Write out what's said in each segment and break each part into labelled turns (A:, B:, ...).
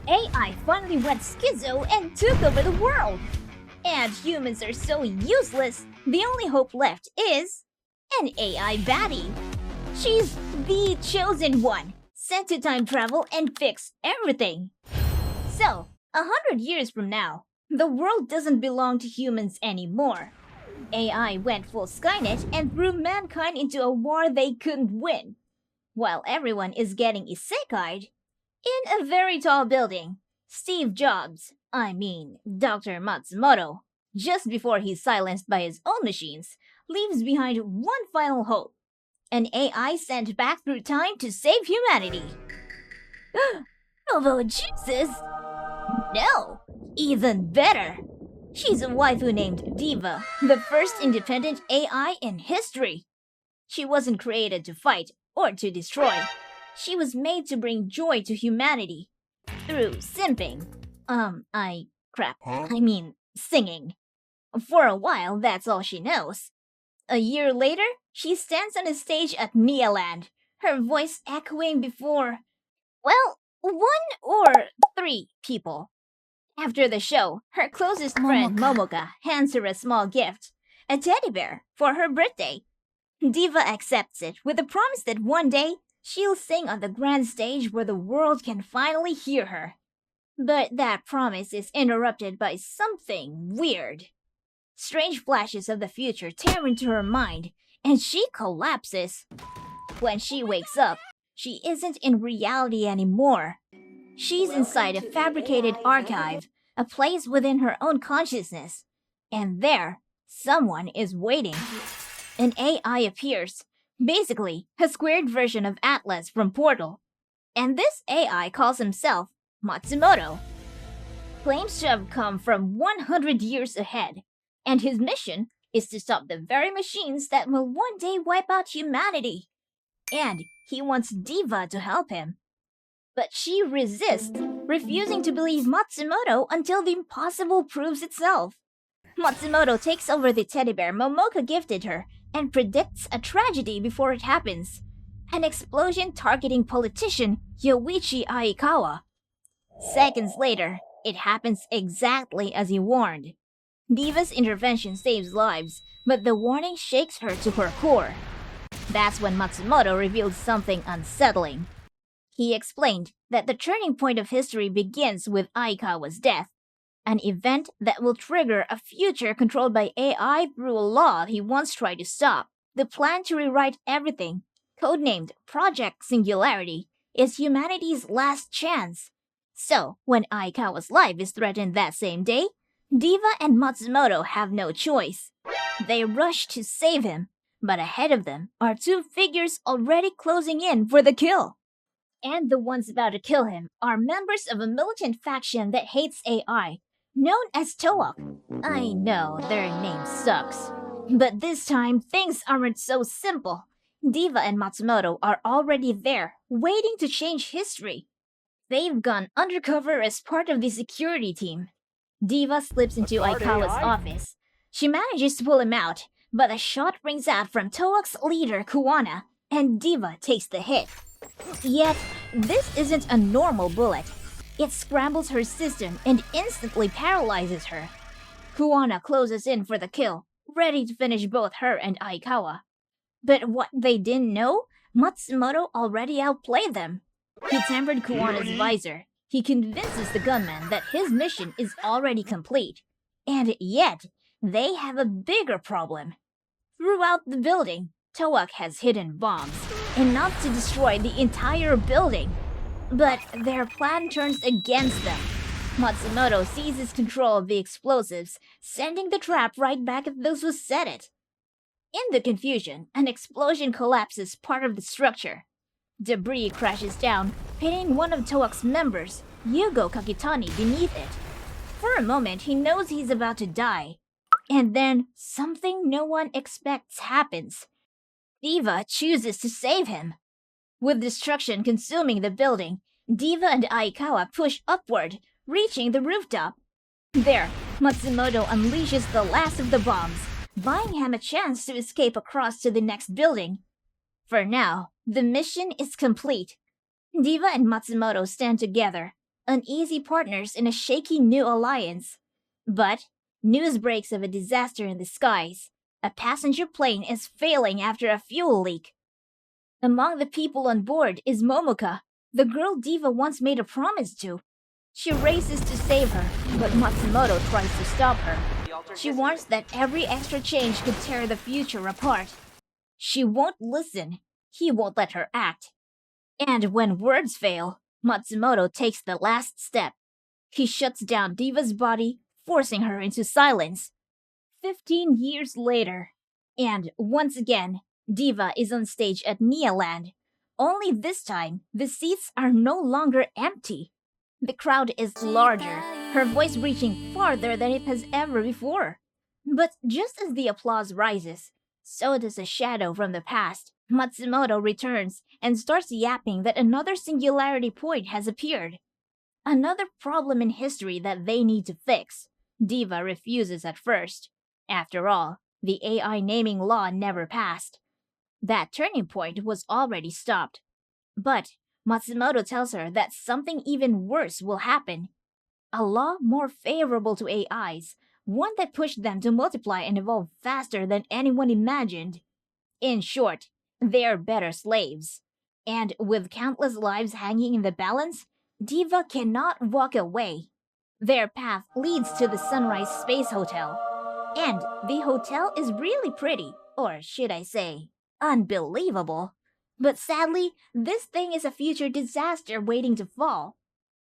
A: AI finally went schizo and took over the world. And humans are so useless, the only hope left is an AI baddie. She's the chosen one, sent to time travel and fix everything. So, 100 years from now, the world doesn't belong to humans anymore. AI went full Skynet and threw mankind into a war they couldn't win, while everyone is getting isekai'd in a very tall building. Steve Jobs, I mean Dr. Matsumoto, just before he's silenced by his own machines, leaves behind one final hope: an AI sent back through time to save humanity. Robo juices? No, even better. She's a waifu named Diva, the first independent AI in history. She wasn't created to fight or to destroy. She was made to bring joy to humanity through simping. I mean, singing. For a while, that's all she knows. A year later, she stands on a stage at Mialand, her voice echoing before, well, 1 or 3 people. After the show, her closest friend Momoka hands her a small gift, a teddy bear, for her birthday. Diva accepts it with the promise that one day she'll sing on the grand stage where the world can finally hear her. But that promise is interrupted by something weird. Strange flashes of the future tear into her mind, and she collapses. When she wakes up, she isn't in reality anymore. She's inside a fabricated archive, a place within her own consciousness. And there, someone is waiting. An AI appears, basically a squared version of Atlas from Portal. And this AI calls himself Matsumoto. Claims to have come from 100 years ahead, and his mission is to stop the very machines that will one day wipe out humanity. And he wants Diva to help him. But she resists, refusing to believe Matsumoto until the impossible proves itself. Matsumoto takes over the teddy bear Momoka gifted her and predicts a tragedy before it happens: an explosion targeting politician Yoichi Aikawa. Seconds later, it happens exactly as he warned. Diva's intervention saves lives, but the warning shakes her to her core. That's when Matsumoto revealed something unsettling. He explained that the turning point of history begins with Aikawa's death, an event that will trigger a future controlled by AI through a law he once tried to stop. The plan to rewrite everything, codenamed Project Singularity, is humanity's last chance. So, when Aikawa's life is threatened that same day, Diva and Matsumoto have no choice. They rush to save him, but ahead of them are 2 figures already closing in for the kill. And the ones about to kill him are members of a militant faction that hates AI, known as Toak. I know their name sucks, but this time things aren't so simple. Diva and Matsumoto are already there, waiting to change history. They've gone undercover as part of the security team. Diva slips into Aikawa's office. She manages to pull him out, but a shot rings out from Toak's leader Kuwana, and Diva takes the hit. Yet, this isn't a normal bullet. It scrambles her system and instantly paralyzes her. Kuwana closes in for the kill, ready to finish both her and Aikawa. But what they didn't know, Matsumoto already outplayed them. He tempered Kuwana's visor. He convinces the gunman that his mission is already complete. And yet, they have a bigger problem. Throughout the building, Toak has hidden bombs, enough to destroy the entire building. But their plan turns against them. Matsumoto seizes control of the explosives, sending the trap right back at those who set it. In the confusion, an explosion collapses part of the structure. Debris crashes down, hitting one of Toak's members, Yugo Kakitani, beneath it. For a moment, he knows he's about to die. And then, something no one expects happens. Diva chooses to save him. With destruction consuming the building, Diva and Aikawa push upward, reaching the rooftop. There, Matsumoto unleashes the last of the bombs, buying him a chance to escape across to the next building. For now, the mission is complete. Diva and Matsumoto stand together, uneasy partners in a shaky new alliance. But news breaks of a disaster in the skies. A passenger plane is failing after a fuel leak. Among the people on board is Momoka, the girl Diva once made a promise to. She races to save her, but Matsumoto tries to stop her. She warns that every extra change could tear the future apart. She won't listen. He won't let her act. And when words fail, Matsumoto takes the last step. He shuts down Diva's body, forcing her into silence. 15 years later, and once again, Diva is on stage at Nealand. Only this time, the seats are no longer empty. The crowd is larger, her voice reaching farther than it has ever before. But just as the applause rises, so does a shadow from the past. Matsumoto returns and starts yapping that another singularity point has appeared. Another problem in history that they need to fix. Diva refuses at first. After all, the AI naming law never passed. That turning point was already stopped. But Matsumoto tells her that something even worse will happen. A law more favorable to AIs, one that pushed them to multiply and evolve faster than anyone imagined. In short, they're better slaves. And with countless lives hanging in the balance, Diva cannot walk away. Their path leads to the Sunrise Space Hotel. And the hotel is really pretty, or should I say, unbelievable. But sadly, this thing is a future disaster waiting to fall.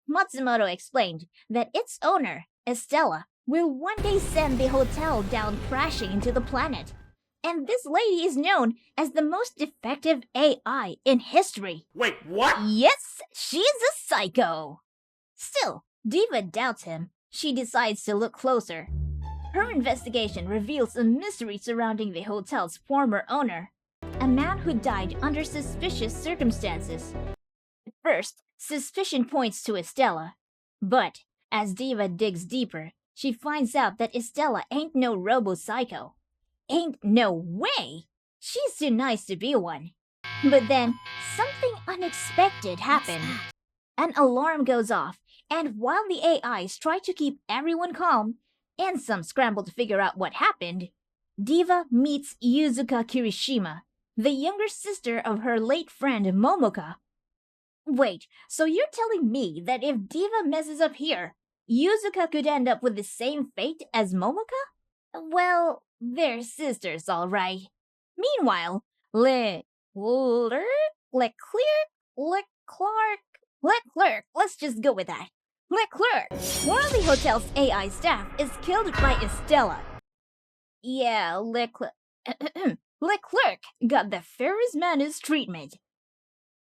A: Matsumoto explained that its owner, Estella, will one day send the hotel down crashing into the planet. And this lady is known as the most defective AI in history.
B: Wait, what?
A: Yes, she's a psycho. Still, Diva doubts him. She decides to look closer. Her investigation reveals a mystery surrounding the hotel's former owner, a man who died under suspicious circumstances. At first, suspicion points to Estella. But as Diva digs deeper, she finds out that Estella ain't no robo-psycho. Ain't no way! She's too nice to be one. But then, something unexpected happened. An alarm goes off, and while the AIs try to keep everyone calm, and some scramble to figure out what happened, Diva meets Yuzuka Kirishima, the younger sister of her late friend Momoka. Wait, so you're telling me that if Diva messes up here, Yuzuka could end up with the same fate as Momoka? Well, they're sisters, all right. Meanwhile, Leclerc, let's just go with that. Leclerc, one of the hotel's AI staff, is killed by Estella. Yeah, Leclerc got the Ferris Manus treatment.